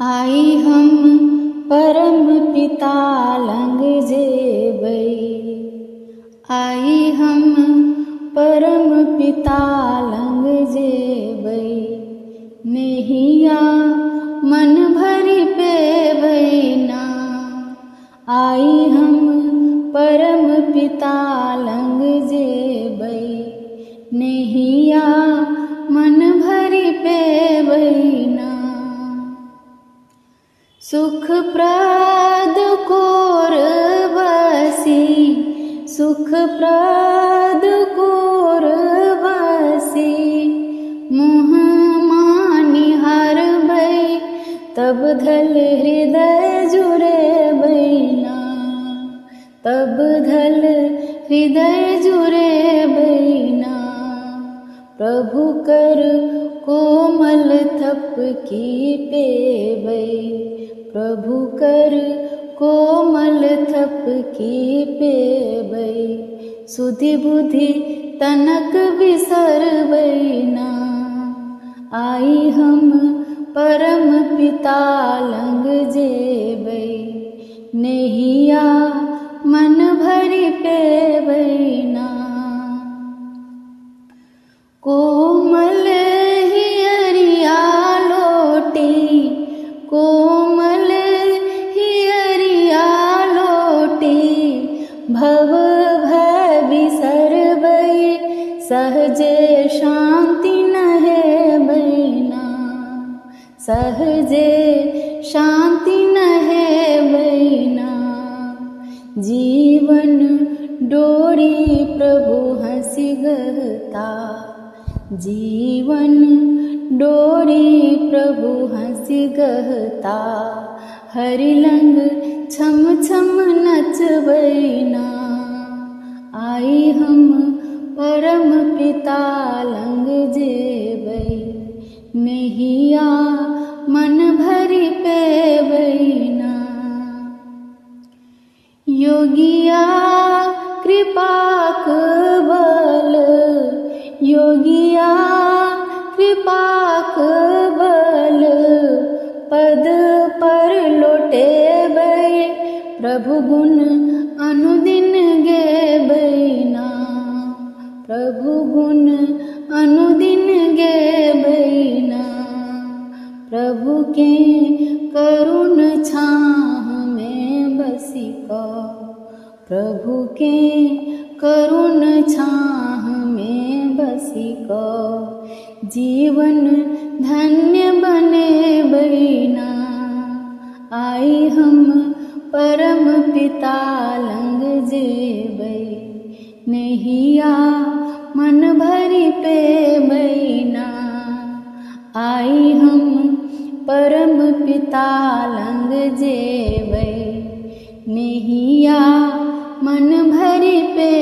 आई हम परम पिता लंग जेबै। आई हम परम पिता लंग जेबै। नहिया मन भरि पेबै ना। आई हम परम पिता लंग जेबै। नहिया मन भरि पेबै ना। सुखप्रद कोर बसी, सुखप्रद कोर बसी। मुँह मानि हरबै तब धल हृदय जुड़ेबै ना। तब धल हृदय जुड़ेबै ना। प्रभु कर कोमल थपकी पेबै। प्रभु कर कोमल थपकी पेबै। सुधि बुद्धि तनक बिसरबै ना। आई हम परम पिता लंग जेबै। नहिया मन भरि पेबै ना। कोमल हियरिया लोटी, कोमल हियरिया लोटी। भव भय बिसरबै सहजे शांति नहेबै ना। सहजे शांति नहेबै ना। जीवन डोरी प्रभु हंसी गहता। जीवन डोरी प्रभु हंसी गहता। हरि लंग छम छम नचबै ना। आई हम परम पिता लंग जेबै। नहिया मन भरि पेबै ना। योगिया कृपाक बल, योगिया कृपाक बल। पद पर लौटेबै प्रभु गुण अनुदिन गेबै ना। प्रभु गुण अनुदिन गेबै ना। प्रभु के करुण छाह में बसी कऽ। प्रभु के करुण छाह में बसी कऽ। जीवन धन्य बनेबै ना। आई हम परम पिता लंग जेबै। नहिया मन भरि पेबै ना। आई हम परम पिता लंग जेबै। नहिया मन भरि पेबै।